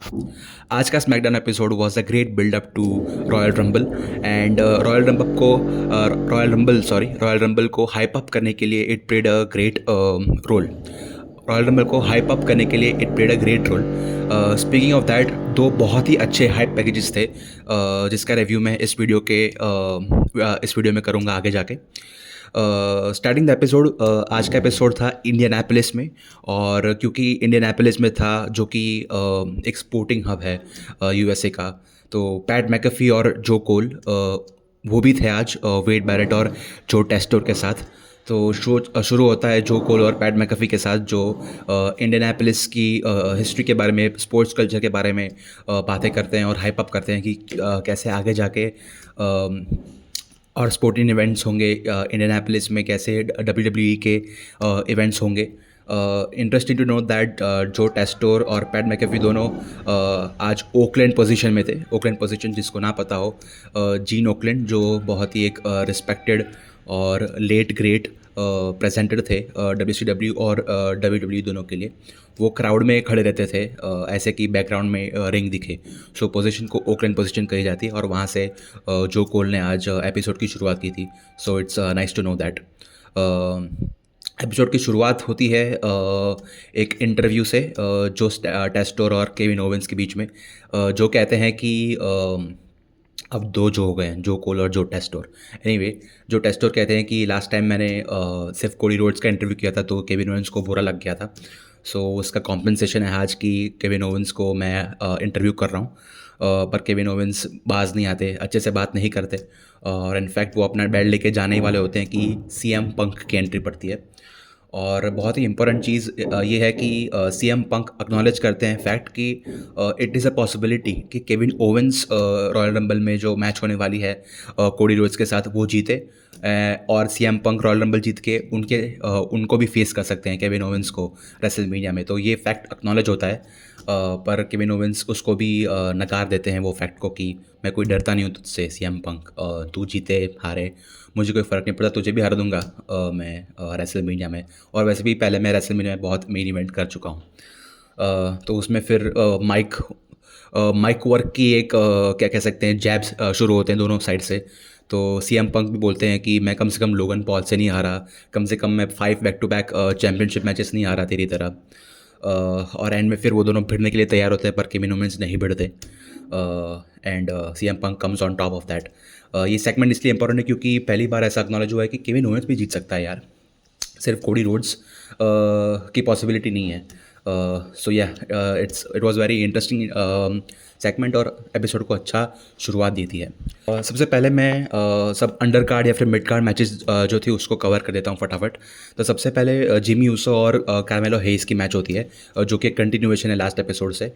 आज का SmackDown episode was a great build up to Royal Rumble and Royal Rumble को hype up करने के लिए it played a great role. Royal Rumble को hype up करने के लिए it played a great role. Speaking of that, दो बहुत ही अच्छे हाइप पैकेजेस थे, जिसका रिव्यू मैं इस वीडियो में करूँगा आगे जाके। स्टार्टिंग द एपिसोड, आज का एपिसोड था इंडियानापोलिस में। और क्योंकि इंडियानापोलिस में था, जो कि एक स्पोर्टिंग हब है यूएसए का, तो पैट मैकफी और जो कोल वो भी थे आज, वेड बैरेट और जो टेस्टोर के साथ। तो शो शुरू होता है जो कोल और पैट मैकफी के साथ, जो इंडियानापोलिस की हिस्ट्री के बारे में, स्पोर्ट्स कल्चर के बारे में बातें करते हैं और हाइप अप करते हैं कि कैसे आगे जाके और स्पोर्टिंग इवेंट्स होंगे इंडियानापोलिस में, कैसे डब्ल्यू के इवेंट्स होंगे। इंटरेस्टिंग टू नो दैट जो टेस्टोर और पैट मैकेफी दोनों आज ओकलैंड पोजीशन में थे। ओकलैंड पोजीशन जिसको ना पता हो, जीन ओकलैंड जो बहुत ही एक रिस्पेक्टेड और लेट ग्रेट प्रेजेंटर थे WCW और WWE दोनों के लिए। वो क्राउड में खड़े रहते थे, ऐसे कि बैकग्राउंड में रिंग दिखे। सो पोजीशन को ओकलैंड पोजीशन कही जाती है, और वहाँ से जो कोल ने आज एपिसोड की शुरुआत की थी। So it's nice to know that. Episode की शुरुआत होती है एक इंटरव्यू से, जो टेस्टोर और केविन ओवेंस के बीच में, जो कहते हैं कि अब दो जो हो गए हैं, जो कोल और जो टेस्टोर। एनीवे, जो टेस्टोर कहते हैं कि लास्ट टाइम मैंने सिर्फ कोडी रोड्स का इंटरव्यू किया था, तो केविन ओवेंस को बुरा लग गया था। सो उसका कॉम्पनसेशन है आज कि केविन ओवेंस को मैं इंटरव्यू कर रहा हूँ। पर केविन ओवेंस बाज नहीं आते, अच्छे से बात नहीं करते, और इनफैक्ट वो अपना बेल्ट लेके जाने ही वाले होते हैं कि CM पंक की एंट्री पड़ती है। और बहुत ही इंपॉर्टेंट चीज़ ये है कि CM पंक एक्नॉलेज करते हैं फैक्ट कि इट इज़ अ पॉसिबिलिटी कि केविन ओवेंस रॉयल रंबल में जो मैच होने वाली है कोडी रोड्स के साथ, वो जीते, और CM पंक रॉयल रंबल जीत के उनको भी फेस कर सकते हैं, केविन ओवेंस को, रेसलमेनिया में। तो ये फैक्ट एक्नॉलेज होता है, पर केविन ओवेंस उसको भी नकार देते हैं वो फैक्ट को, कि मैं कोई डरता नहीं हूँ तुझसे CM पंक, तू जीते हारे मुझे कोई फ़र्क नहीं पड़ता, तुझे भी हरा दूंगा मैं रेसलमेनिया में। और वैसे भी पहले मैं रेसलमेनिया में बहुत मेन इवेंट कर चुका हूँ। तो उसमें फिर माइक वर्क की एक क्या कह सकते हैं, जैब्स शुरू होते हैं दोनों साइड से। तो CM पंक भी बोलते हैं कि मैं कम से कम लोगन पॉल से नहीं हारा, कम से कम मैं 5 back to back championship matches नहीं हारा तेरी तरह। और एंड में फिर वो दोनों भिड़ने के लिए तैयार होते हैं, पर केविन ओवेंस नहीं भिड़ते, and CM Punk comes on top of that. ये सेगमेंट इसलिए इंपॉर्टेंट है क्योंकि पहली बार ऐसा एक्नॉलेज हुआ है कि केविन ओवेंस भी जीत सकता है यार, सिर्फ कोडी रोड्स की पॉसिबिलिटी नहीं है। सो या, it was very interesting segment, और एपिसोड को अच्छा शुरुआत दी थी है। सबसे पहले मैं सब अंडर कार्ड या फिर मिड कार्ड मैचेस जो थी उसको कवर कर देता हूँ फटाफट। तो सबसे पहले जिमी ऊसो और कार्मेलो हेइस की मैच होती है, जो कि एक कंटिन्यूएशन है लास्ट एपिसोड से।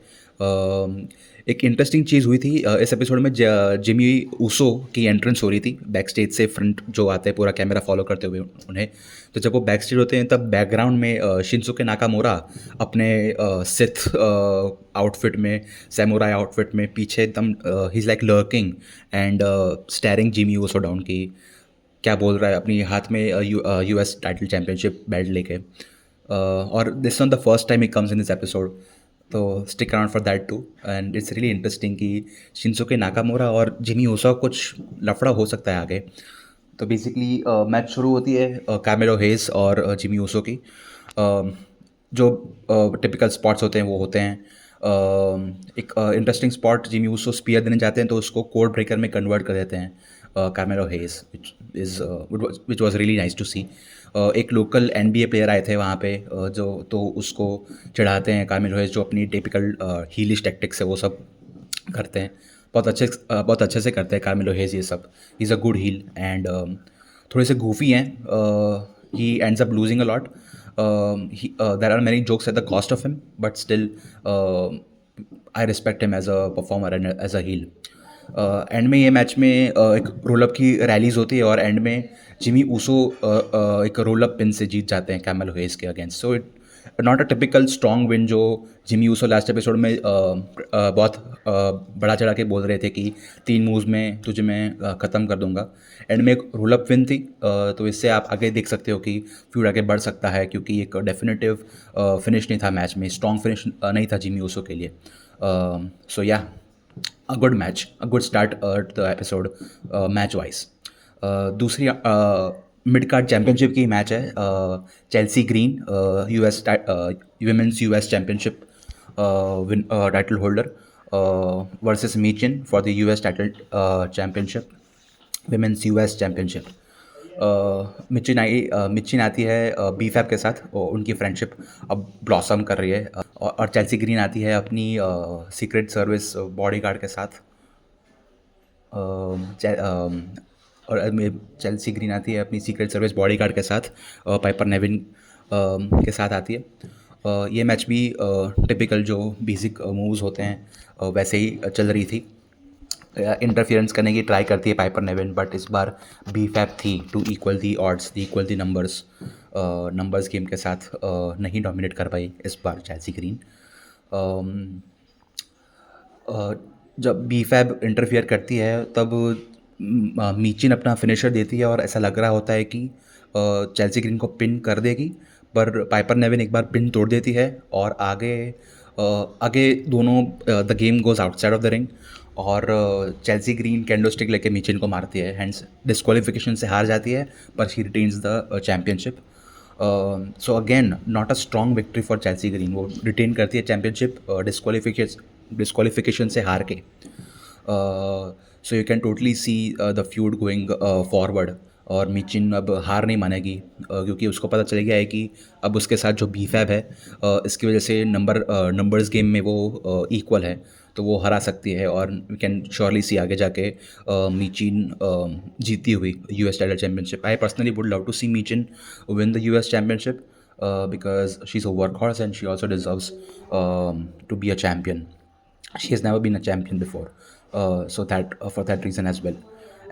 एक इंटरेस्टिंग चीज़ हुई थी इस एपिसोड में, जिमी ऊसो की एंट्रेंस हो रही थी बैक स्टेज से, फ्रंट जो आते हैं पूरा कैमरा फॉलो करते हुए उन्हें। तो जब वो बैक स्टेज होते हैं, तब बैकग्राउंड में शिंसुके नाकामोरा अपने सिथ आउटफिट में, सैमुराई आउटफिट में, पीछे एकदम he is like lurking and steering Jimmy Uso down की क्या बोल रहा है, अपनी हाथ में US टाइटल चैम्पियनशिप बेल्ट लेके। और this on the first time ही कम्स इन दिस एपिसोड, तो stick around for that too. And it's really interesting कि शिंसुके नाकामोरा और जिमी ऊसो कुछ लफड़ा हो सकता है आगे। तो बेसिकली मैच शुरू होती है कार्मेलो हेस और जिमी ऊसो की। जो टिपिकल स्पॉट्स होते हैं वो होते हैं, एक interesting spot, Jimmy Uso spear देने जाते हैं तो उसको कोड ब्रेकर में कन्वर्ट कर देते हैं Carmelo Hayes, which was really nice to see. एक लोकल NBA प्लेयर आए थे वहाँ पे, जो तो उसको चढ़ाते हैं कार्मेलो हेस, जो अपनी टिपिकल हीलिश टैक्टिक्स है वो सब करते हैं। बहुत अच्छे से करते हैं कार्मेलो हेज ये सब। He is a good heel, and थोड़े से गूफी हैं। He ends up losing a lot. There are many jokes at the cost of him, but still I respect him as a performer and as a heel. End में ये match में एक roll up की rallies होती है, और and में Jimmy Uso एक रोलअप पिन से जीत जाते हैं कैमल हेज के against. So not a typical strong win जो जिमी यूसो लास्ट एपिसोड में बहुत बड़ा चढ़ा के बोल रहे थे कि 3 मूव्स में तुझे मैं ख़त्म कर दूंगा। एंड में एक रोल अप विन थी, तो इससे आप आगे देख सकते हो कि फ्यूड आगे बढ़ सकता है, क्योंकि एक डेफिनेटिव फिनिश नहीं था मैच में, स्ट्रॉन्ग फिनिश नहीं था जिमी यूसो के लिए। सो या, a good match, a good start to the episode match wise. दूसरी मिड कार्ड चैम्पियनशिप की मैच है, Chelsea Green US women's US championship title holder versus Michin for the US title championship, women's US championship. Michin आती है B fab के साथ, और उनकी friendship अब ब्लॉसम कर रही है। और चेल्सी ग्रीन आती है अपनी सीक्रेट सर्विस बॉडीगार्ड के साथ। और चेल्सी ग्रीन आती है अपनी सीक्रेट सर्विस बॉडीगार्ड के साथ, पाइपर नेविन के साथ आती है। ये मैच भी टिपिकल जो बेसिक मूव्स होते हैं वैसे ही चल रही थी। इंटरफियरेंस करने की ट्राई करती है पाइपर नेविन, बट इस बार बी फैब थी to equal the odds, equal the numbers game के साथ नहीं डोमिनेट कर पाई इस बार चेल्सी ग्रीन। जब बी फैब इंटरफियर करती है तब मीचिन अपना फिनिशर देती है, और ऐसा लग रहा होता है कि चेल्सी ग्रीन को पिन कर देगी, पर पाइपर नेविन एक बार पिन तोड़ देती है और आगे दोनों the game goes outside of the ring, और चेल्सी ग्रीन कैंडोस्टिक लेके मीचिन को मारती है, हैंड्स डिस्क्वालिफिकेशन से हार जाती है, पर she retains the championship. So again not a strong victory for Chelsea Green, वो रिटेन करती है चैम्पियनशिप डिस्क्वालिफिकेशन से हार के। So you can totally see the feud going forward, और मीचिन अब हार नहीं मानेगी, क्योंकि उसको पता चल गया है कि अब उसके साथ जो बी फैब है, इसकी वजह से नंबर्स गेम में वो इक्वल है, तो वो हरा सकती है। और वी कैन श्योरली सी आगे जाके मीचिन जीती हुई US title championship. I personally would love to see Michin win the US championship, because she's a workhorse and she also deserves to be a champion. She has never been a champion before, so that for that reason as well.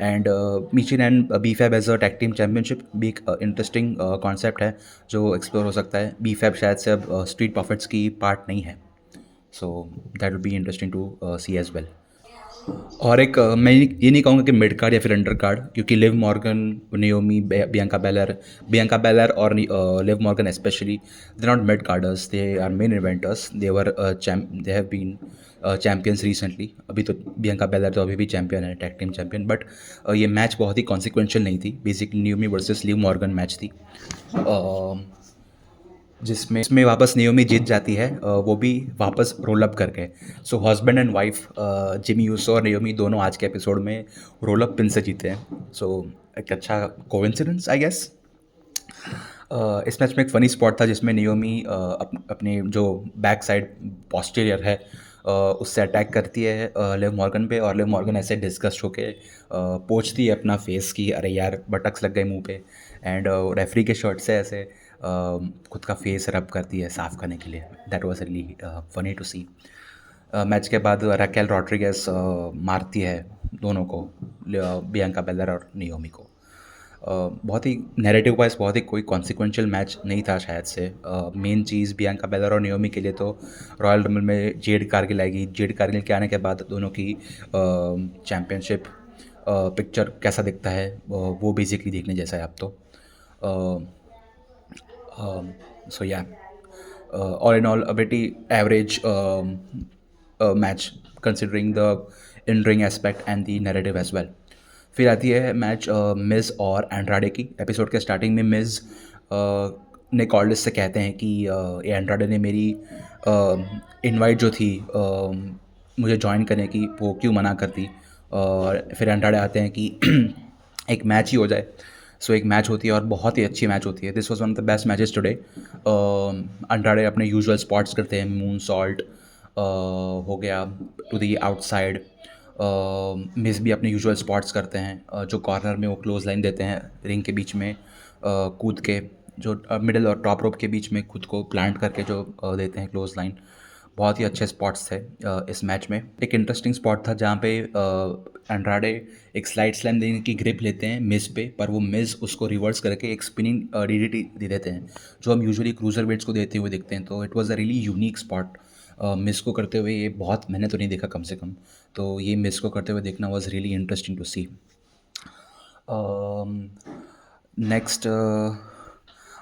And Michin and BFAB as a tag team championship भी एक interesting concept है जो explore हो सकता है। BFAB शायद से अब स्ट्रीट प्रॉफिट्स की पार्ट नहीं है, so that would be interesting to see as well. और एक मैं ये नहीं कहूँगा कि मिड कार्ड या फिर अंडर कार्ड, क्योंकि Liv Morgan, Naomi, Bianca Belair और Liv Morgan especially, they not mid carders, they are main eventers. They have been champions recently. अभी तो बियांका बेलर तो अभी भी चैम्पियन है, टैग टीम चैम्पियन, बट ये मैच बहुत ही कॉन्सिक्वेंशियल नहीं थी। Basically Naomi versus Liv Morgan match थी, जिसमें वापस नियोमी जीत जाती है, वो भी वापस रोल अप करके। सो husband and wife Jimmy Uso और नियोमी दोनों आज के एपिसोड में रोल अप पिन से जीते हैं। सो एक अच्छा कोइंसिडेंस आई गेस। इस मैच में एक फ़नी स्पॉट था जिसमें नियोमी अपने जो बैक साइड पॉस्टीरियर है उससे अटैक करती है लिव मॉर्गन पे, और लिव मॉर्गन ऐसे डिस्कस्ट होके पोंछती है अपना फेस की अरे यार बटक्स लग गए मुंह पे, एंड रेफरी के शर्ट से ऐसे खुद का फेस रब करती है साफ़ करने के लिए। That was really funny to see. Match के बाद रैकेल रॉड्रिगेज मारती है दोनों को, बियांका बेलर और नियोमी को। बहुत ही नैरेटिव वाइज बहुत ही कोई कॉन्सिक्वेंशियल मैच नहीं था शायद से। मेन चीज़ बियांका बेलर और नियोमी के लिए तो रॉयल रंबल में जेड कारगिल आएगी। जेड कारगिल के आने के बाद दोनों की चैम्पियनशिप पिक्चर कैसा दिखता है वो बेसिकली देखने जैसा है अब तो। सो या, all in all a pretty average match considering the in ring aspect and the narrative as well. फिर आती है मैच मिज और एंड्राडे की। एपिसोड के स्टार्टिंग में मिज ने कॉल्डिस से कहते हैं कि ये एंड्राडे ने मेरी इनवाइट जो थी मुझे ज्वाइन करने की वो क्यों मना कर दी। और फिर एंड्राडे आते हैं कि एक मैच ही हो जाए। सो एक मैच होती है और बहुत ही अच्छी मैच होती है। This was one of the best matches today. Andrade अपने यूजुअल स्पॉट्स करते हैं, मून सॉल्ट हो गया टू दी आउटसाइड, मिस भी अपने यूजुअल स्पॉट्स करते हैं, जो कॉर्नर में वो क्लोज लाइन देते हैं रिंग के बीच में कूद के, जो मिडिल और टॉप रोप के बीच में खुद को प्लांट करके जो देते हैं क्लोज लाइन, बहुत ही अच्छे स्पॉट्स थे इस मैच में। एक इंटरेस्टिंग स्पॉट था जहाँ पे एंड्राडे एक स्लाइड स्लैम देने की ग्रिप लेते हैं मिस पे, पर वो मिस उसको रिवर्स करके एक स्पिनिंग डीडीटी दे देते हैं, जो हम यूजुअली क्रूजर वेट्स को देते हुए देखते हैं। तो it was a really unique spot miss को करते हुए। ये बहुत मैंने तो नहीं देखा कम से कम, तो ये मिस को करते हुए देखना was really interesting to see. Next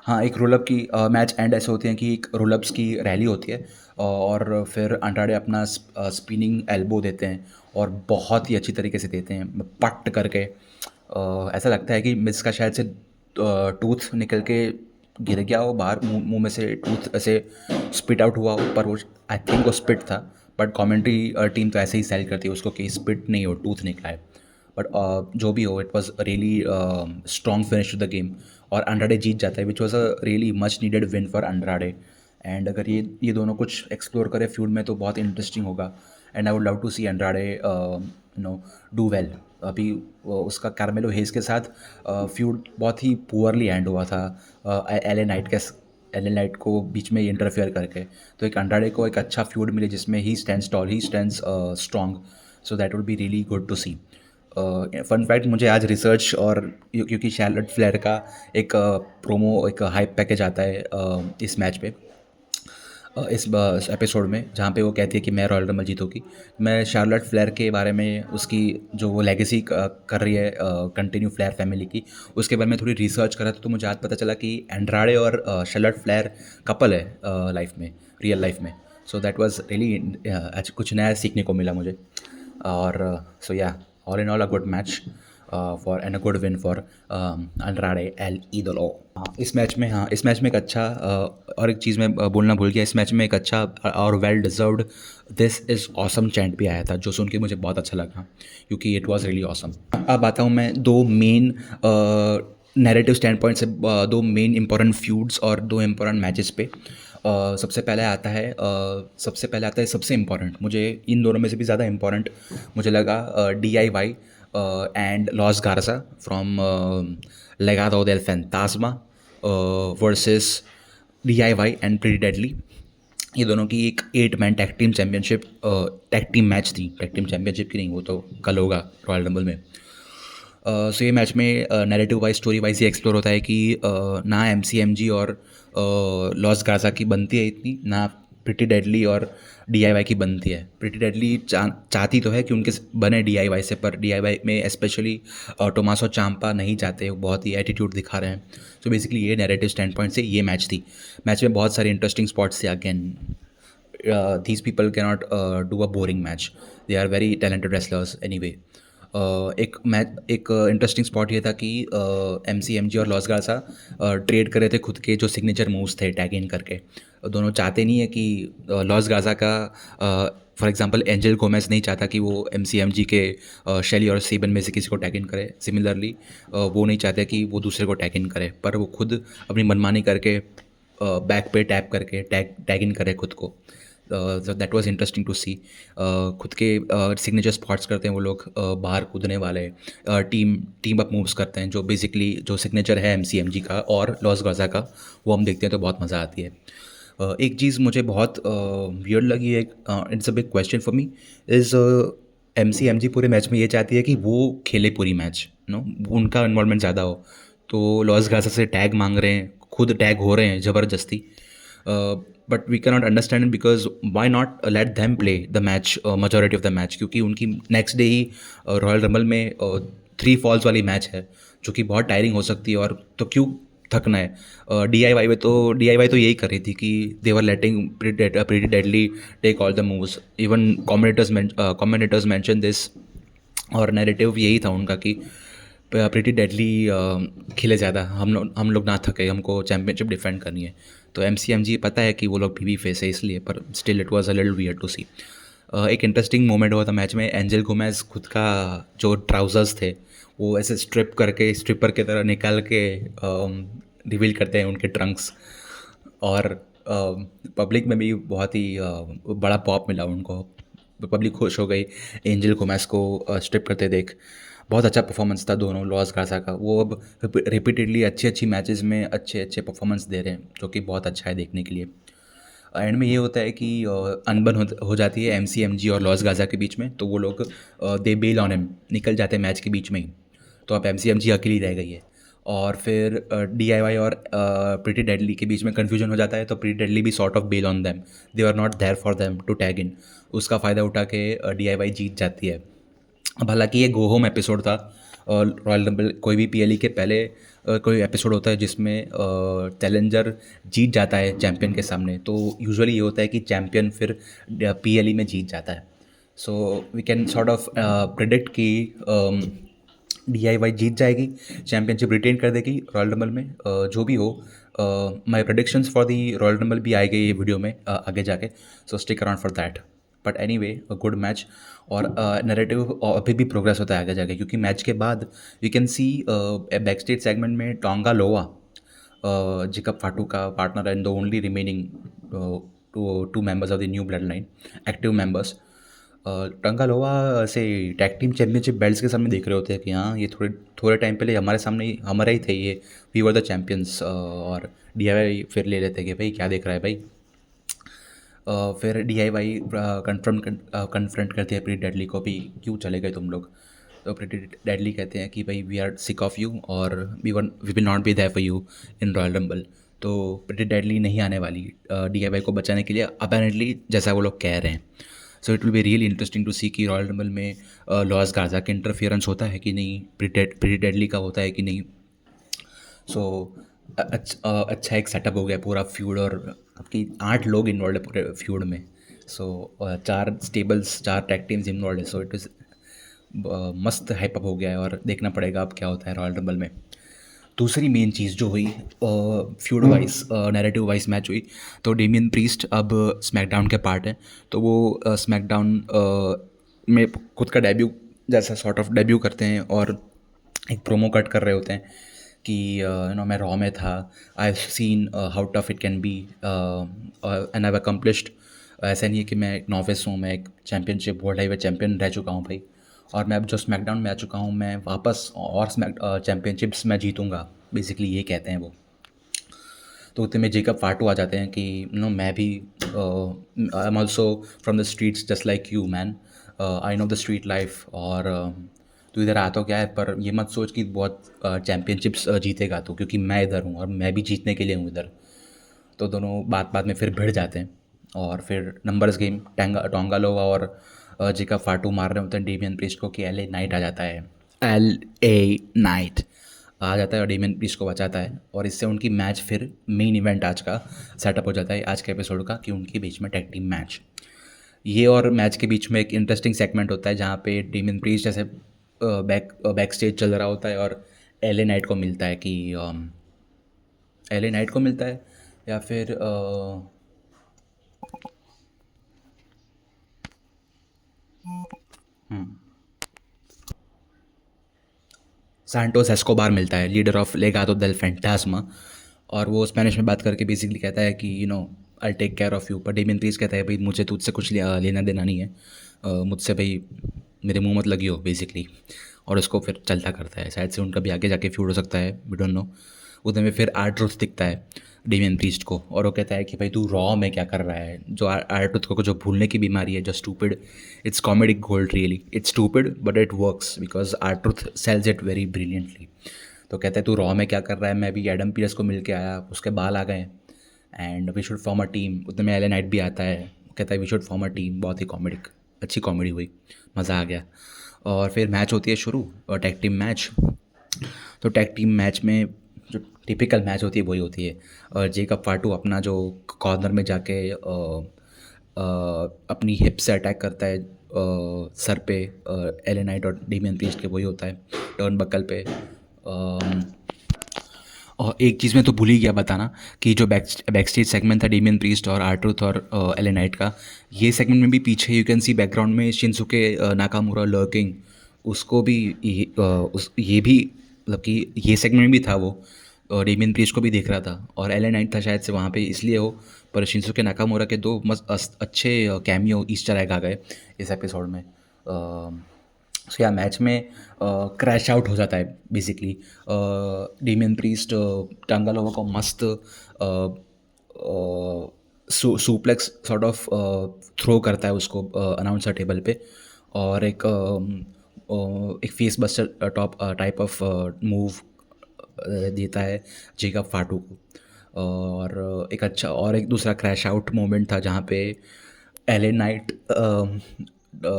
हाँ, एक रोलअप की मैच एंड ऐसे होते हैं कि एक रोलअप्स की रैली होती है और फिर अंड्राडे अपना स्पिनिंग एल्बो देते हैं और बहुत ही अच्छी तरीके से देते हैं, पट करके। ऐसा लगता है कि मिस का शायद से टूथ निकल के गिर गया हो बाहर, मुंह में से टूथ ऐसे स्पिट आउट हुआ हो, पर वो आई थिंक वो स्पिट था। बट कमेंट्री टीम तो ऐसे ही सेल करती है उसको कि स्पिट नहीं हो, टूथ निकला है। बट जो भी हो, it was really strong finish to the game और अंड्राडे जीत जाता है, which was a really much needed win for Andrade. And अगर ये दोनों कुछ एक्सप्लोर करें फ्यूड में तो बहुत इंटरेस्टिंग होगा। And I would love to see Andrade do well. अभी उसका कार्मेलो हेज के साथ फ्यूड बहुत ही पुअरली एंड हुआ था एल ए नाइट को बीच में इंटरफेयर करके। तो एक अंड्राडे को एक अच्छा फ्यूड मिले जिसमें he stands tall, he stands strong, so that would be really good to see. Fun fact, मुझे आज रिसर्च और क्योंकि शैर्लेट फ्लेयर का एक प्रोमो, एक हाइप पैकेज आता है इस मैच पे, इस एपिसोड में, जहाँ पे वो कहती है कि मैं रॉयल रंबल जीतूंगी। मैं शार्लेट फ्लेयर के बारे में, उसकी जो वो लेगेसी कर रही है कंटिन्यू फ्लेयर फैमिली की, उसके बारे में थोड़ी रिसर्च करा तो मुझे आज पता चला कि एंड्राडे और शार्लेट फ्लेयर कपल है लाइफ में, रियल लाइफ में। सो दैट वाज रियली आज कुछ नया सीखने को मिला मुझे। और so yeah, all in all a good match for and a good win for Andrade El Idolo. हाँ, इस मैच में एक अच्छा और एक चीज़ मैं बोलना भूल गया, इस मैच में एक अच्छा और well deserved this is awesome chant भी आया था, जो सुन के मुझे बहुत अच्छा लगा क्योंकि इट वाज रियली ऑसम। अब आता हूँ मैं दो मेन नैरेटिव स्टैंड पॉइंट से दो मेन इंपॉर्टेंट फ्यूड्स और दो इंपॉर्टेंट मैचेस पे। सबसे पहले आता है सबसे इम्पॉर्टेंट, मुझे इन दोनों में से भी ज़्यादा इम्पॉर्टेंट मुझे लगा DIY and Los Garza from Legado del Fantasma versus DIY and pretty deadly. ये दोनों की एक 8 man tag team championship, tag team match थी, टैग टीम चैम्पियनशिप की नहीं, वो तो कल होगा रॉयल रंबल में। सो ये मैच में नैरेटिव वाइज, स्टोरी वाइज ये एक्सप्लोर होता है कि ना MCMG और लॉस गार्जा की बनती है इतनी, ना प्रिटी डेडली और DIY की बनती है। प्रिटी डेडली चाहती तो है कि उनके बने DIY से, पर DIY में स्पेशली टोमासो चांपा नहीं चाहते, वो बहुत ही एटीट्यूड दिखा रहे हैं। सो बेसिकली ये नैरेटिव स्टैंड पॉइंट से ये मैच थी। मैच में बहुत सारे इंटरेस्टिंग स्पॉट्स थे। Again these people cannot do a boring match. They are very talented wrestlers anyway. एक इंटरेस्टिंग स्पॉट ये था कि MCMG और लॉस गार्जा ट्रेड कर रहे थे खुद के जो सिग्नेचर मूव्स थे टैग इन करके। दोनों चाहते नहीं है कि लॉस गार्जा का फॉर एग्जांपल एंजल गोमेज नहीं चाहता कि वो MCMG के शेली और सीबन में से किसी को टैग इन करे। सिमिलरली वो नहीं चाहते कि वो दूसरे को टैग इन करे, पर वो खुद अपनी मनमानी करके बैक पे टैप करके टैग इन करे खुद को। दैट वाज इंटरेस्टिंग टू सी। खुद के सिग्नेचर स्पॉट्स करते हैं वो लोग, बाहर कूदने वाले टीम अप मूव्स करते हैं, जो बेसिकली जो सिग्नेचर है MCMG का और लॉस गार्जा का, वो हम देखते हैं तो बहुत मज़ा आती है। एक चीज़ मुझे बहुत वियर्ड लगी है, it's a big question for me, is MCMG पूरे मैच में ये चाहती है कि वो खेले पूरी मैच, नो, उनका इन्वॉल्वमेंट ज़्यादा हो। तो लॉस गार्जा से टैग मांग रहे हैं, खुद टैग हो रहे हैं ज़बरदस्ती। But we can not understand because why not let them play the match, majority of the match, क्योंकि उनकी नेक्स्ट डे ही रॉयल रंबल में 3 फॉल्स वाली मैच है, जो कि बहुत टायरिंग हो सकती है। और तो क्यों थकना है? DIY तो यही कर रही थी कि they were letting pretty deadly take all the moves. Even commentators mention this, और नैरेटिव यही था उनका कि प्रीटी डेडली खेले ज़्यादा, हम लोग ना थके, हमको चैम्पियनशिप डिफेंड करनी है। तो MCMG पता है कि वो लोग भी फेस है इसलिए, पर still it was a little weird to see. एक इंटरेस्टिंग मोमेंट हुआ था मैच में, एंजल गोमेज खुद का जो ट्राउजर्स थे वो ऐसे स्ट्रिप करके स्ट्रिपर की तरह निकाल के रिवील करते हैं उनके ट्रंक्स, और पब्लिक में भी बहुत ही बड़ा पॉप मिला उनको। पब्लिक खुश हो गई एंजल गोमेज को स्ट्रिप करते देख। बहुत अच्छा परफॉर्मेंस था दोनों लॉस गार्जा का। वो अब रिपीटेडली अच्छी अच्छी मैचेस में अच्छे अच्छे परफॉर्मेंस दे रहे हैं, जो कि बहुत अच्छा है देखने के लिए। एंड में ये होता है कि अनबन हो जाती है एमसीएमजी और लॉस गाजा के बीच में, तो वो लोग दे बेल ऑन हिम, निकल जाते हैं मैच के बीच में ही। तो अब एमसीएमजी अकेली रह गई है, और फिर डीआईवाई और प्रीटी डेडली के बीच में कन्फ्यूजन हो जाता है, तो प्रीटी डेडली भी sort of bail on them, they are not there for them to tag in. उसका फ़ायदा उठा के डीआईवाई जीत जाती है। अब हालांकि ये गो होम एपिसोड था, रॉयल रंबल कोई भी पीएलई के पहले कोई एपिसोड होता है जिसमें चैलेंजर जीत जाता है चैम्पियन के सामने, तो यूजुअली ये होता है कि चैम्पियन फिर पीएलई में जीत जाता है। So we can sort of predict कि डीआईवाई जीत जाएगी, चैम्पियनशिप रिटेन कर देगी रॉयल रंबल में। जो भी हो, my predictions for the Royal rumble भी आएगी ये वीडियो में आगे जाके, सो stick around for that. But any way, a good match, और नैरेटिव अभी भी प्रोग्रेस होता है आगे जाके, क्योंकि मैच के बाद you can see backstage segment में टोंगा लोआ, जेकब फाटू का partner and the only remaining two members of the new bloodline, active members, Tanga Loa से टैग टीम चैंपियनशिप बेल्ट्स के सामने देख रहे होते हैं कि हाँ, ये थोड़े थोड़े टाइम पहले हमारे सामने हमारा ही थे ये, वी वर द चैम्पियंस, और डीआईवाई फिर ले लेते हैं कि भाई क्या देख रहा है भाई। फिर डीआईवाई कन्फ्रंट करती है प्रीटी डेडली को भी, क्यों चले गए तुम लोग। तो प्रीटी डेडली कहते हैं कि भाई we are sick of you, और we will not be there for you in Royal Rumble. तो प्रीटी डेडली नहीं आने वाली डीआईवाई को बचाने के लिए अपेरेंटली, जैसा वो लोग कह रहे हैं। So it will be really interesting to see कि रॉयल रंबल में लॉस गाजा के इंटरफियरेंस होता है कि नहीं, प्रीटी डेडली का होता है कि नहीं। सो अच्छा एक सेटअप हो गया पूरा फ्यूड, और आपकी 8 लोग इन्वॉल्व है पूरे फ्यूड में। सो 4 स्टेबल्स, 4 टैग टीम्स इन्वॉल्व है, सो इट इज़ मस्त हाइप अप हो गया है, और देखना पड़ेगा अब क्या होता है रॉयल रंबल में। दूसरी मेन चीज़ जो हुई feud wise, narrative wise match हुई, तो डेमियन प्रीस्ट अब स्मैकडाउन के पार्ट है, तो वो स्मैकडाउन में खुद का डेब्यू जैसा सॉर्ट ऑफ डेब्यू करते हैं, और एक प्रोमो कट कर रहे होते हैं कि यू नो मैं रॉ में था, I have seen how tough it can be and I have accomplished. ऐसा नहीं है कि मैं एक नॉविस हूँ, मैं एक चैम्पियनशिप वर्ल्ड हाईवे चैम्पियन रह चुका हूँ भाई, और मैं अब जो स्मैकडाउन में आ चुका हूँ, मैं वापस और स्मैक चैम्पियनशिप्स में जीतूँगा, बेसिकली ये कहते हैं वो। तो उतने में जेकब फाटू आ जाते हैं कि नो मैं भी I am also from the streets just like you man, I know the street life, और तू इधर आ तो क्या है, पर ये मत सोच कि बहुत चैम्पियनशिप्स जीतेगा तू, क्योंकि मैं इधर हूँ और मैं भी जीतने के लिए हूँ इधर। तो दोनों बात बात में फिर भिड़ जाते हैं, और फिर नंबर्स गेम, टोंगालोवा और जेकब फाटू मार रहे होते हैं डेमियन प्रीस्ट को, कि एल ए नाइट आ जाता है, एल ए नाइट आ जाता है और डेमियन प्रीस्ट को बचाता है, और इससे उनकी मैच फिर मेन इवेंट आज का सेटअप हो जाता है, आज के एपिसोड का, कि उनके बीच में टैग टीम मैच। ये और मैच के बीच में एक इंटरेस्टिंग सेगमेंट होता है जहाँ पे डेमियन प्रीस्ट जैसे बैक स्टेज चल रहा होता है, और एल ए नाइट को मिलता है कि एल ए नाइट को मिलता है, या फिर सांटोस एस्कोबार मिलता है, लीडर ऑफ लेगादो डेल फैंटास्मा, और वो स्पेनिश में बात करके बेसिकली कहता है कि you know I take care of you, पर डेमियन प्रीस्ट कहता है भाई मुझे तुझसे कुछ लेना देना नहीं है, मुझसे भाई मेरे मुंह मत लगी हो बेसिकली, और उसको फिर चलता करता है। शायद से उनका भी आगे जाके फ्यूड हो सकता है, वी डोंट नो। उधर में फिर R-Truth दिखता है डेमियन प्रीस्ट को, और वो कहता है कि भाई तू रॉ में क्या कर रहा है, जो R-Truth को जो भूलने की बीमारी है, जो stupid, it's comedic gold really, it's stupid but it works because R-Truth sells it very brilliantly. तो कहता है तू रॉ में क्या कर रहा है, मैं अभी एडम पीरस को मिल के आया, उसके बाल आ गए, and we should form a team. उतने में एल ए नाइट भी आता है, कहता है we should form a team. बहुत ही कॉमेडिक, अच्छी कॉमेडी हुई, मज़ा आ गया। और फिर मैच होती है शुरू, और टैग टीम मैच। तो टैग टीम मैच में जो टिपिकल मैच होती है वही होती है, और जेकब फाटू अपना जो कॉर्नर में जाके अपनी हिप से अटैक करता है सर पे एल ए नाइट और डेमियन प्रीस्ट के, वही होता है टर्न बकल पे। और एक चीज़ मैं तो भूल ही गया बताना कि जो बैक स्टेज सेगमेंट था डेमियन प्रीस्ट और R-Truth और एल ए नाइट का, ये सेगमेंट में भी पीछे यू कैन सी बैकग्राउंड में शिनसुके नाकामुरा लर्किंग, उसको भी ये भी मतलब कि ये सेगमेंट भी था वो, और डेमियन प्रीस्ट को भी देख रहा था, और एल ए नाइट था शायद से वहाँ पे इसलिए हो, पर शिनसुके नाकामुरा के 2 मस्त अच्छे कैमियो ईस्टर एग आ गए इस एपिसोड में। सो या मैच में क्रैश आउट हो जाता है बेसिकली। डेमियन प्रीस्ट टांगालोवा को मस्त सुप्लेक्स सॉर्ट ऑफ थ्रो करता है उसको अनाउंसर टेबल पे, और एक face buster top type of move देता है जेकब फाटू को। और एक अच्छा और एक दूसरा क्रैश आउट मोमेंट था जहाँ पे एले नाइट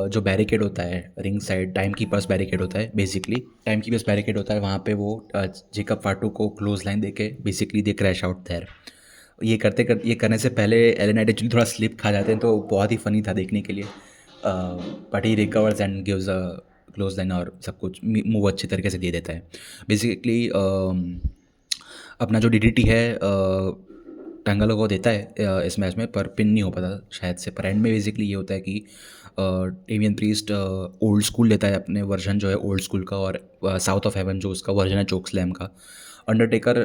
जो बैरिकेड होता है ring side, time keepers barricade होता है, बेसिकली टाइम कीपर्स बैरिकेड होता है, वहाँ पे वो जेकब फाटू को क्लोज लाइन देके basically they crash out there. ये करने से पहले एले नाइट एक्चुअली थोड़ा स्लिप खा जाते हैं, तो बहुत ही फनी था देखने के लिए। But he recovers and gives a close line और सब कुछ मूव अच्छी तरीके से दे देता है बेसिकली। अपना जो डीडीटी है टंगलों को देता है इस मैच में, पर पिन नहीं हो पाता शायद से। पर एंड में बेसिकली ये होता है कि डेमियन प्रीस्ट ओल्ड स्कूल लेता है, अपने वर्जन जो है ओल्ड स्कूल का, और साउथ ऑफ हेवन जो उसका वर्जन है चोक स्लैम का। Undertaker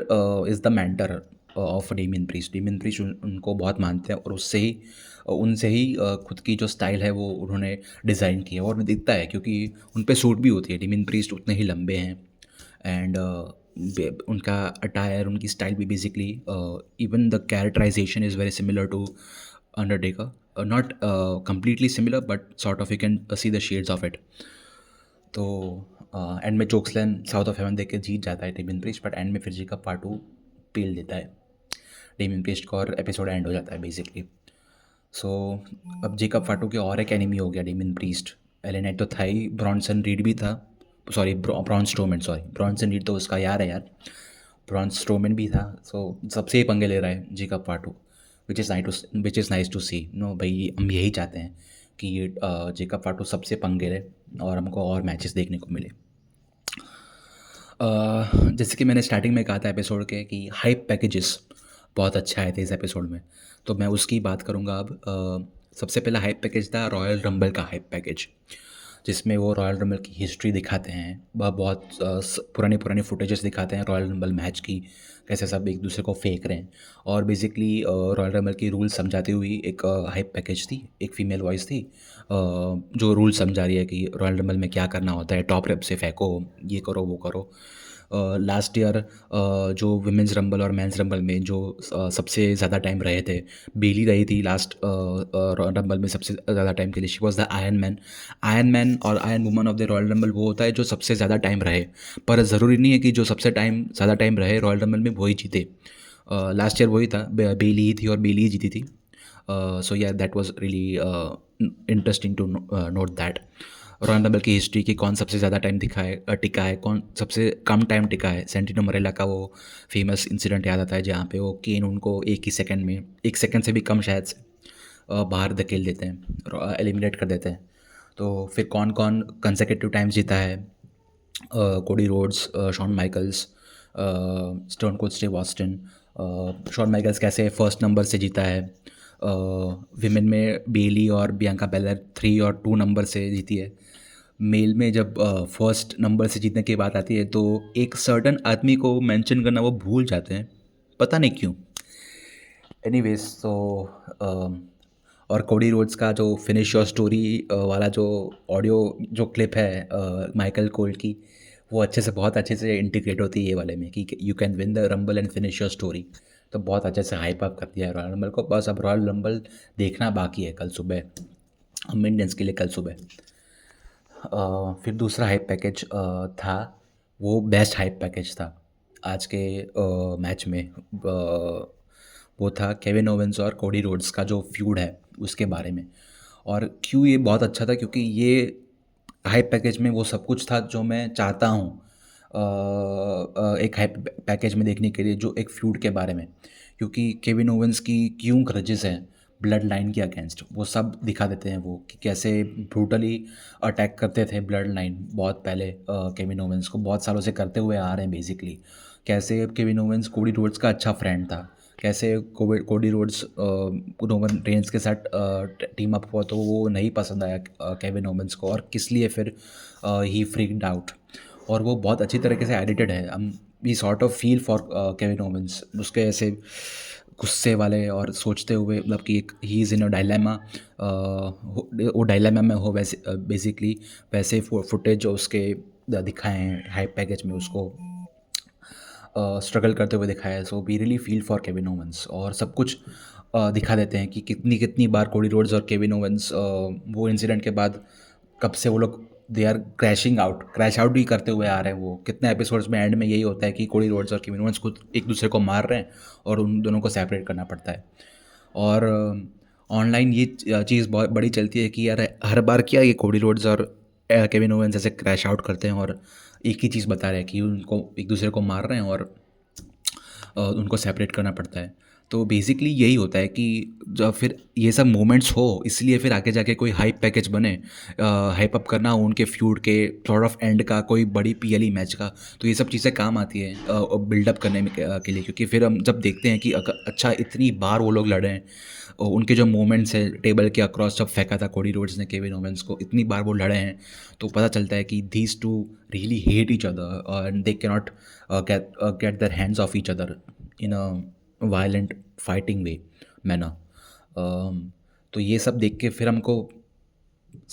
is the mentor of Damien priest उनको बहुत मानते हैं, और उनसे ही खुद की जो स्टाइल है वो उन्होंने डिज़ाइन की है, और दिखता है क्योंकि उन पे सूट भी होती है। डेमियन प्रीस्ट उतने ही लंबे हैं, एंड उनका अटायर, उनकी स्टाइल भी basically, even the characterization is very similar to Undertaker, not completely similar but sort of you can see the shades of it. तो एंड में चोक्सलैम साउथ ऑफ हेवन देख के जीत जाता है डेमियन प्रीस्ट, बट एंड में फिर Jacob फाटू पेल देता है डेमियन प्रीस्ट को, और एपिसोड एंड हो जाता है बेसिकली। सो अब जेकब फाटू के और एक एनिमी हो गया डेमियन प्रीस्ट। एलेनाइट तो था ही, ब्रॉन्सन रीड भी था, sorry Braun Strowman, sorry Bronson read तो उसका यार है यार, ब्रॉन स्ट्रोमैन भी था। सो सबसे ही पंगे ले रहा है Jacob Fatu, which is nice to see. No भाई, हम यही चाहते हैं कि ये जेकब फाटू सबसे पंगे ले और हमको और मैचेस देखने को मिले। जैसे कि मैंने स्टार्टिंग में कहा था एपिसोड के कि हाइप पैकेजेस बहुत अच्छा आए थे इस एपिसोड में, तो मैं उसकी बात करूँगा अब। सबसे पहला हाइप पैकेज था रॉयल रंबल का हाइप पैकेज, जिसमें वो रॉयल रंबल की हिस्ट्री दिखाते हैं, बहुत पुराने पुराने फुटेजेस दिखाते हैं रॉयल रंबल मैच की, कैसे सब एक दूसरे को फेंक रहे हैं। और बेसिकली रॉयल रंबल की रूल समझाती हुई एक हाइप पैकेज थी, एक फीमेल वॉइस थी जो रूल समझा रही है कि रॉयल रंबल में क्या करना होता है, टॉप रेप से फेंको, ये करो वो करो। लास्ट ईयर जो विमेंस रंबल और मेंस रंबल में जो सबसे ज़्यादा टाइम रहे थे, बेली रही थी लास्ट रंबल में सबसे ज़्यादा टाइम के लिए। She was the iron man और iron woman of the Royal Rumble वो होता है जो सबसे ज़्यादा टाइम रहे, पर ज़रूरी नहीं है कि जो सबसे ज़्यादा टाइम रहे रॉयल रंबल में वही जीते। लास्ट ईयर वही था, बेली ही थी और बेली ही जीती थी। So yeah that was really interesting to note that Royal Rumble की हिस्ट्री की कौन सबसे ज़्यादा टाइम टिका है, कौन सबसे कम टाइम टिका है। सेंटिनो मरेला का वो फेमस इंसिडेंट याद आता है जहाँ पे वो केन उनको एक सेकंड से भी कम शायद से बाहर धकेल देते हैं, एलिमिनेट कर देते हैं। तो फिर कौन कौन कंसेक्यूटिव टाइम्स जीता है, Cody Rhodes, Shawn Michaels, Stone Cold Steve Austin. Shawn Michaels कैसे फर्स्ट नंबर से जीता है, विमेन में बेली और बियांका बेलर 3 और 2 नंबर से जीती है। मेल में जब फर्स्ट नंबर से जीतने की बात आती है तो एक सर्टन आदमी को मेंशन करना वो भूल जाते हैं, पता नहीं क्यों। एनीवेज तो और कोडी रोड्स का जो फिनिश योर स्टोरी वाला जो ऑडियो जो क्लिप है माइकल कोल्ड की, वो बहुत अच्छे से इंटीग्रेट होती है ये वाले में कि you can win the rumble and finish your story. तो बहुत अच्छे से हाइप अप कर दिया है रॉयल रंबल को, बस अब रॉयल रंबल देखना बाकी है कल सुबह, हम इंडियंस के लिए कल सुबह। फिर दूसरा हाइप पैकेज था, वो बेस्ट हाइप पैकेज था आज के मैच में। वो था केविन ओवेंस और कोडी रोड्स का जो फ्यूड है उसके बारे में। और क्यों ये बहुत अच्छा था, क्योंकि ये हाइप पैकेज में वो सब कुछ था जो मैं चाहता हूँ एक हाइप पैकेज में देखने के लिए, जो एक फ्यूड के बारे में। क्योंकि केविन ओवेंस की क्यों ग्रजेस हैं ब्लड लाइन के अगेंस्ट, वो सब दिखा देते हैं, वो कि कैसे ब्रूटली अटैक करते थे ब्लड लाइन बहुत पहले, केविन ओवेंस को बहुत सालों से करते हुए आ रहे हैं बेसिकली। कैसे केविन ओवेंस कोडी रोड्स का अच्छा फ्रेंड था, कैसे कोडी रोड्स रोमन रेंस के साथ टीम अप हुआ तो वो नहीं पसंद आया केविन ओवेंस को, और किस लिए फिर ही फ्रीक्ड आउट। और वो बहुत अच्छी तरीके से एडिटेड है, हम we sort of feel for Kevin Owens, उसके ऐसे गुस्से वाले और सोचते हुए, मतलब कि एक he is in a dilemma, वो डायलेमा में हो वैसे बेसिकली वैसे फुटेज जो उसके दिखाए हैं हाइप पैकेज में, उसको स्ट्रगल करते हुए दिखाया है। So we really feel for Kevin Owens, और सब कुछ दिखा देते हैं कि कितनी कितनी बार कोडी रोड्स और केविन ओवेंस वो इंसिडेंट के बाद कब से वो लोग दे आर क्रैश आउट भी करते हुए आ रहे हैं। वो कितने एपिसोड्स में एंड में यही होता है कि कोडी रोड्स और केविन ओवेंस खुद एक दूसरे को मार रहे हैं और उन दोनों को सेपरेट करना पड़ता है। और ऑनलाइन ये चीज़ बहुत बड़ी चलती है कि यार हर बार क्या ये कोडी रोड्स और केविन ओवेंस ऐसे क्रैश आउट करते हैं और एक ही चीज़ बता रहे हैं कि उनको एक दूसरे को मार रहे हैं और उनको सेपरेट करना पड़ता है। तो बेसिकली यही होता है कि जब फिर ये सब मोमेंट्स हो इसलिए फिर आगे जाके कोई हाइप पैकेज बने, हाइप अप करना हो उनके फ्यूड के सॉर्ट ऑफ एंड का, कोई बड़ी पीएलई मैच का। तो ये सब चीज़ें काम आती है बिल्डअप करने में के लिए, क्योंकि फिर हम जब देखते हैं कि अच्छा इतनी बार वो लोग लड़े हैं, उनके जो मोमेंट्स है टेबल के अक्रॉस जब फेंका था कोडी रोड्स ने केविन ओवेंस को, इतनी बार वो लड़े हैं, तो पता चलता है कि these two really hate each other and they cannot get their hands of each other in a violent fighting way manner. तो ये सब देख के फिर हमको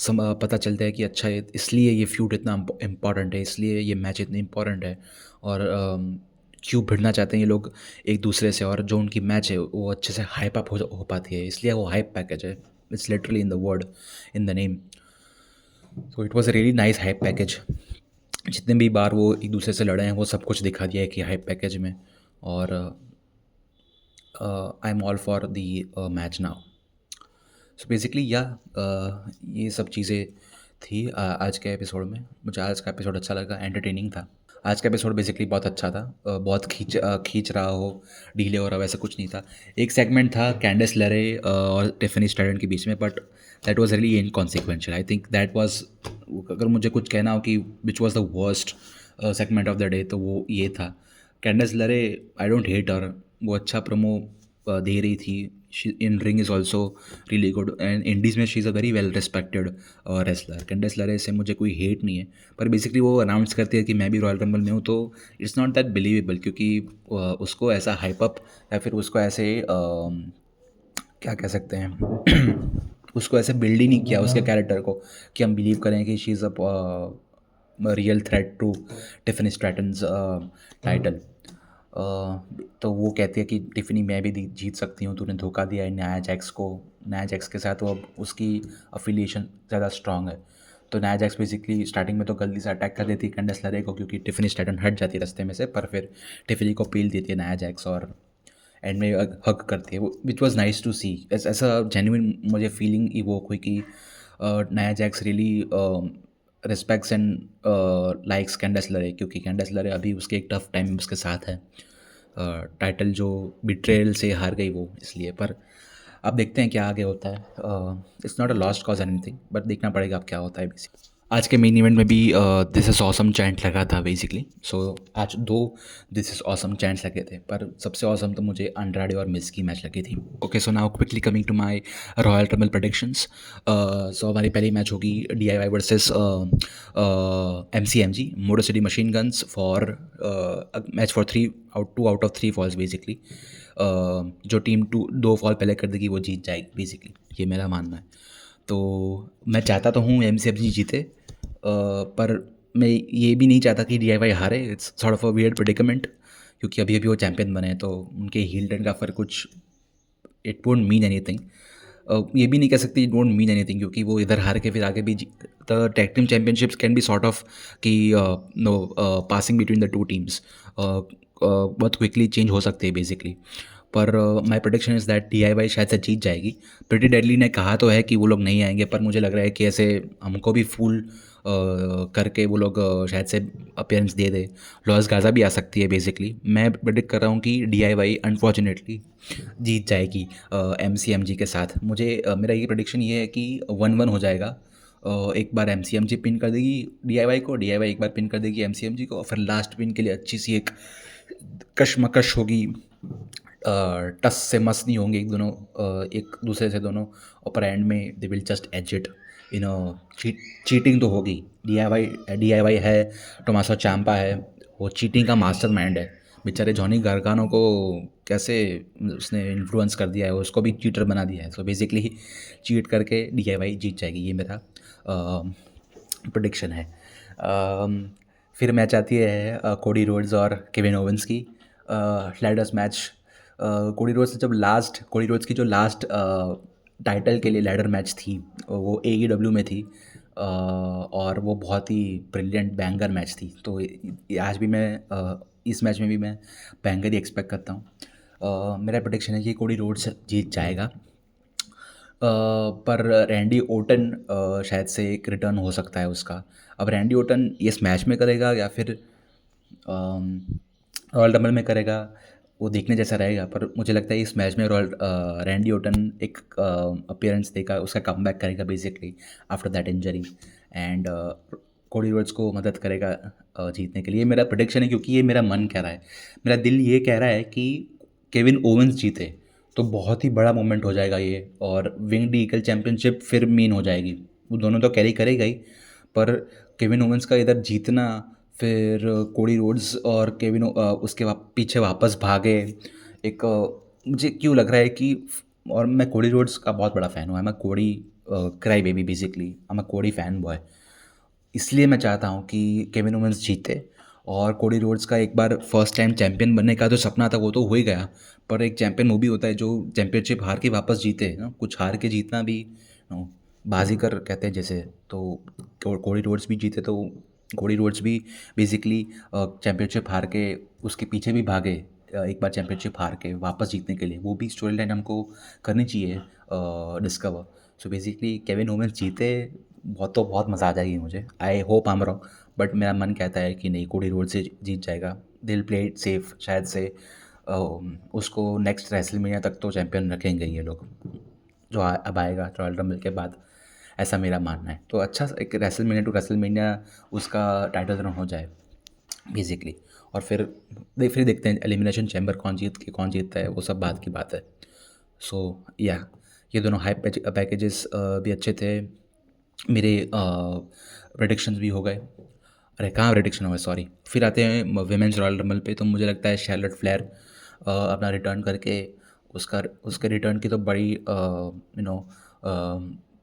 पता चलता है कि अच्छा इसलिए ये फ्यूड इतना इम्पॉर्टेंट है, इसलिए ये मैच इतनी इम्पॉर्टेंट है, और क्यों भिड़ना चाहते हैं ये लोग एक दूसरे से, और जो उनकी मैच है वो अच्छे से हाइप अप हो पाती है, इसलिए वो हाइप पैकेज है। It's literally in the word, in the name. So it was a really nice hype package. जितने भी बार वो एक दूसरे से लड़े हैं वो सब कुछ दिखा दिया है कि हाइप पैकेज में। और I am all for the match now. So basically या ये सब चीज़ें थी आज के एपिसोड में। मुझे आज का एपिसोड अच्छा लगा, एंटरटेनिंग था। आज का एपिसोड बेसिकली बहुत अच्छा था। बहुत खींच रहा हो, डीले हो रहा हो, वैसा कुछ नहीं था। एक सेगमेंट था कैंडिस लेरे और टिफनी स्ट्रैटन के बीच में, but that was really inconsequential. I think that was, अगर मुझे कुछ कहना हो कि which was the worst segment of the day, तो वो ये था। कैंडिस लेरे, आई डोंट हेट हर, वो अच्छा प्रोमो दे रही थी। In ring is also really good, and indies में she is a very well respected wrestler. Candice LeRae से मुझे कोई हेट नहीं है, पर बेसिकली वो अनाउंस करती है कि मैं भी रॉयल रंबल में हूँ, तो इट्स नॉट दैट बिलीवेबल, क्योंकि उसको ऐसा हाइप अप या फिर उसको ऐसे क्या कह सकते हैं उसको ऐसे बिल्ड ही नहीं किया उसके कैरेक्टर को कि हम बिलीव करें कि she is a real threat to Tiffany Stratton's title. तो वो कहती है कि टिफनी मैं भी जीत सकती हूँ, तूने धोखा दिया है नाया जैक्स को। नाया जैक्स के साथ वो अब उसकी अफिलिएशन ज़्यादा स्ट्रांग है। तो नाया जैक्स बेसिकली स्टार्टिंग में तो गलती से अटैक कर देती है कैंडिस लेरे को, क्योंकि टिफनी स्ट्रैटन हट जाती है रास्ते में से, पर फिर टिफनी को पील देती है नाया जैक्स और एंड में हक करती है वो, विच वॉज नाइस टू सी। ऐसा जेन्युइन मुझे फीलिंग इवोक हुई कि Nia Jax really respects and likes कैंडिस लेरे, क्योंकि कैंडिस लेरे अभी उसके एक टफ टाइम उसके साथ है। टाइटल जो बिट्रेयल से हार गई वो इसलिए। पर अब देखते हैं क्या आगे होता है। It's not a lost cause anything, but देखना पड़ेगा अब क्या होता है बेसिकली। आज के मेन इवेंट में भी दिस इज़ ऑसम चैंट लगा था बेसिकली। सो आज दो दिस इज़ ऑसम चैंट्स लगे थे, पर सबसे ऑसम तो मुझे अंड्राडे और मिस की मैच लगी थी। Okay, so now quickly coming to my Royal Rumble predictions. So हमारी पहली मैच होगी DIY versus MCMG, Motor City Machine Guns, for match for 2 out of 3 falls basically. जो टीम 2 फॉल पहले कर देगी वो जीत जाएगी बेसिकली, ये मेरा मानना है। तो मैं चाहता तो हूँ MCMG जीते, पर मैं ये भी नहीं चाहता कि DIY हारे। It's sort of a weird predicament, क्योंकि अभी अभी वो चैंपियन बने हैं, तो उनके हील टर्न का फ़र्क कुछ, इट वोंट मीन एनीथिंग। ये भी नहीं कह सकती इट वोंट मीन एनीथिंग, क्योंकि वो इधर हार के फिर आगे भी the tag team championships can be sort of कि no passing between the 2 teams बहुत क्विकली चेंज हो सकते हैं बेसिकली। पर my prediction is that DIY शायद से जीत जाएगी। प्रिटी डेडली ने कहा तो है कि वो लोग नहीं आएंगे, पर मुझे लग रहा है कि ऐसे हमको भी फूल करके वो लोग शायद से अपीयरेंस दे दे। लॉस गाज़ा भी आ सकती है बेसिकली। मैं प्रेडिक्ट कर रहा हूँ कि DIY अनफॉर्चुनेटली जीत जाएगी MCMG के साथ। मेरा ये प्रेडिक्शन ये है कि 1-1 हो जाएगा। एक बार MCMG पिन कर देगी DIY को, DIY एक बार पिन कर देगी MCMG को, और फिर लास्ट पिन के लिए अच्छी सी एक कशमकश होगी। टस से मस नहीं होंगे एक दोनों, एक दूसरे से दोनों, और पर एंड में they will just edge it in cheating तो होगी। DIY है, टोमासो चाम्पा है, वो चीटिंग का मास्टरमाइंड है। बेचारे जॉनी गार्गानो को कैसे उसने इन्फ्लुएंस कर दिया है, उसको भी चीटर बना दिया है। सो बेसिकली चीट करके DIY जीत जाएगी, ये मेरा प्रेडिक्शन है। फिर मैच आती है कोडी रोड्स और केविन ओवेंस की। Let us match Cody Rhodes ने जब लास्ट कोडी रोड्स की जो लास्ट टाइटल के लिए लैडर मैच थी वो AEW में थी, और वो बहुत ही ब्रिलियंट बैंगर मैच थी। तो आज भी मैं इस मैच में भी मैं बैंगर ही एक्सपेक्ट करता हूँ। मेरा प्रेडिक्शन है कि कोडी रोड्स जीत जाएगा। पर रैंडी ओटन शायद से एक रिटर्न हो सकता है उसका। अब रैंडी ओटन इस मैच में करेगा या फिर रॉयल रंबल में करेगा, वो देखने जैसा रहेगा। पर मुझे लगता है इस मैच में रैंडी ओटन एक अपीयरेंस देगा, उसका कमबैक करेगा basically after that injury, and Cody Rhodes को मदद करेगा जीतने के लिए। मेरा प्रेडिक्शन है, क्योंकि ये मेरा मन कह रहा है, मेरा दिल ये कह रहा है कि केविन ओवेंस जीते तो बहुत ही बड़ा मोमेंट हो जाएगा ये, और विंग्ड ईगल चैम्पियनशिप फिर मीन हो जाएगी। वो दोनों तो कैरी करेगा ही, पर केविन ओवेंस का इधर जीतना, फिर कोडी रोड्स और उसके पीछे वापस भागे। एक मुझे क्यों लग रहा है कि, और मैं कोडी रोड्स का बहुत बड़ा फ़ैन हूँ, आई एम अ कोडी cry baby basically, I am a कोडी फ़ैन बॉय। इसलिए मैं चाहता हूँ कि केविन ओवेंस जीते, और कोडी रोड्स का एक बार फर्स्ट टाइम चैंपियन बनने का जो सपना था वो तो हो ही गया, पर एक चैंपियन वो भी होता है जो चैंपियनशिप हार के वापस जीते ना। कुछ हार के जीतना भी बाजीगर कहते हैं जैसे। तो कोडी रोड्स भी जीते तो कोडी रोड्स भी बेसिकली चैंपियनशिप हार के उसके पीछे भी भागे, एक बार चैंपियनशिप हार के वापस जीतने के लिए। वो भी स्टोरी लाइन हमको करनी चाहिए discover. So basically Kevin Owens जीते तो बहुत मज़ा आ जाएगी मुझे। I hope I am wrong, but मेरा मन कहता है कि नहीं, कोडी रोड से जीत जाएगा। दिल प्ले इट सेफ, शायद से उसको नेक्स्ट रेसलमेनिया तक तो चैंपियन रखेंगे ये लोग, जो अब आएगा रॉयल रंबल के बाद, ऐसा मेरा मानना है। तो अच्छा एक रेसलमेनिया टू रेसलमेनिया उसका टाइटल रन हो जाए बेसिकली, और फिर देखते हैं एलिमिनेशन चैम्बर कौन जीतता है, वो सब बात की बात है। सो या ये दोनों हाई पैकेजेस भी अच्छे थे। मेरे प्रेडिक्शंस भी हो गए। अरे कहाँ प्रेडिक्शन हो गए, सॉरी। फिर आते हैं विमेंस रॉयल रंबल पे। तो मुझे लगता है शार्लेट फ्लेयर अपना रिटर्न करके, उसके रिटर्न की तो बड़ी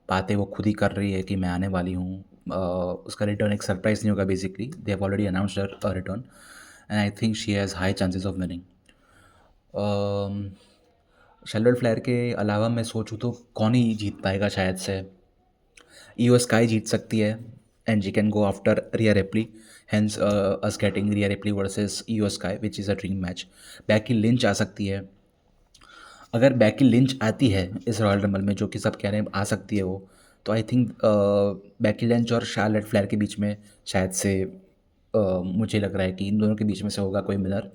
बातें वो खुद ही कर रही है कि मैं आने वाली हूँ। उसका रिटर्न एक सरप्राइज़ नहीं होगा basically, they have already announced her return, and I think she has high chances of winning. Charlotte Flair के अलावा मैं सोचूँ तो कौन ही जीत पाएगा, शायद से ईओ स्काई जीत सकती है, and she can go after Rhea Ripley, hence us getting Rhea Ripley versus Iyo Sky which is a dream match. Becky Lynch आ सकती है, अगर बैकी लिंच आती है इस रॉयल रंबल में, जो कि सब कह रहे हैं आ सकती है वो, तो आई थिंक बैकी लिंच और शार्लेट फ्लेयर के बीच में शायद से मुझे लग रहा है कि इन दोनों के बीच में से होगा कोई विनर।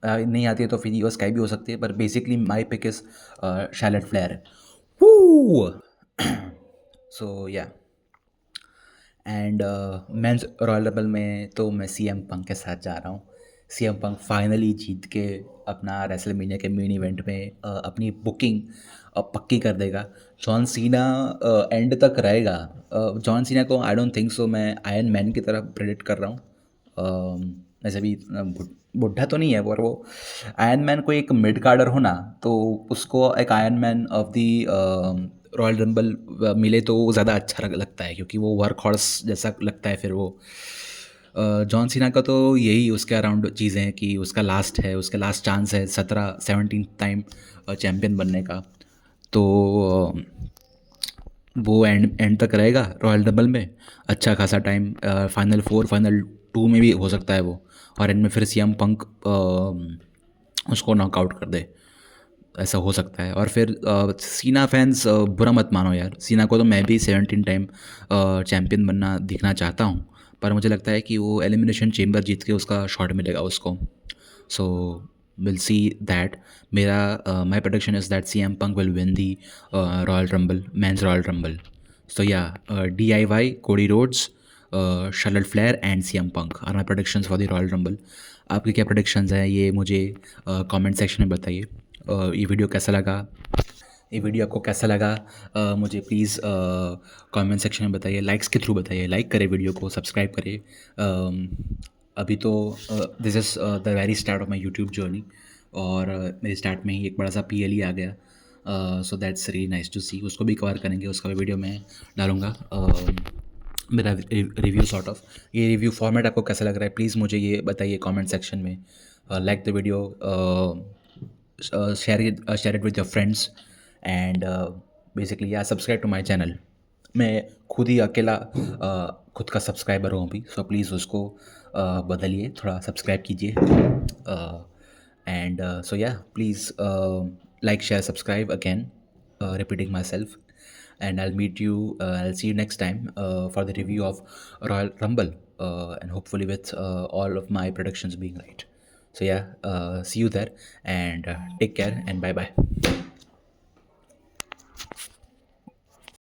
नहीं आती है तो फिर ईओ स्काई भी हो सकती है, पर basically my pick is Charlotte Flair. So yeah, and mains Royal Rumble में तो मैं CM पंक के साथ जा रहा हूँ। CM पंक फाइनली जीत के अपना रेसलमेनिया के मेन इवेंट में अपनी बुकिंग पक्की कर देगा। जॉन सीना एंड तक रहेगा। जॉन सीना को आई डोंट थिंक सो, मैं आयरन मैन की तरफ प्रेडिक्ट कर रहा हूँ। वैसे भी बुढ़ा तो नहीं है, पर वो आयरन मैन को एक मिड कार्डर हो ना, तो उसको एक iron man of the Royal rumble मिले तो ज़्यादा अच्छा लगता है, क्योंकि वो वर्क हॉर्स जैसा लगता है। फिर वो जॉन सीना का तो यही उसके अराउंड चीज़ें हैं कि उसका लास्ट है, उसका लास्ट चांस है 17 टाइम चैम्पियन बनने का। तो वो एंड तक रहेगा रॉयल रंबल में, अच्छा खासा टाइम, फाइनल 4 फाइनल 2 में भी हो सकता है वो, और एंड में फिर CM पंक उसको नॉकआउट कर दे, ऐसा हो सकता है। और फिर सीना फैंस बुरा मत मानो यार, सीना को तो मैं भी 17 टाइम चैम्पियन बनना दिखना चाहता हूँ, पर मुझे लगता है कि वो एलिमिनेशन चेम्बर जीत के उसका शॉट मिलेगा उसको। So will see that. मेरा my prediction is that CM Punk will win the Royal Rumble, men's Royal Rumble. So yeah, DIY, Cody Rhodes, Charlotte Flair and CM Punk are my predictions for the Royal Rumble. आपके क्या predictions हैं ये मुझे comment section में बताइए। ये video कैसा लगा, ये वीडियो आपको कैसा लगा, मुझे प्लीज़ कमेंट सेक्शन में बताइए, लाइक्स के थ्रू बताइए। लाइक करें वीडियो को, सब्सक्राइब करें। अभी तो this is the very start of my YouTube journey, और मेरे स्टार्ट में ही एक बड़ा सा PLE आ गया, so that's really nice to see. उसको भी कवर करेंगे, उसका भी वीडियो मैं डालूँगा। मेरा रिव्यू सॉर्ट ऑफ, ये रिव्यू फॉर्मेट आपको कैसा लग रहा है, प्लीज़ मुझे ये बताइए कमेंट सेक्शन में। like the video, share it with your friends, and basically yeah, subscribe to my channel. मैं खुद ही अकेला खुद का सब्सक्राइबर हूँ अभी, सो प्लीज़ उसको बदलिए, थोड़ा सब्सक्राइब कीजिए, एंड सो या please like, share, subscribe again, repeating myself, and I'll see you next time for the review of Royal Rumble, and hopefully with all of my predictions being right. So yeah, see you there, and take care, and bye bye.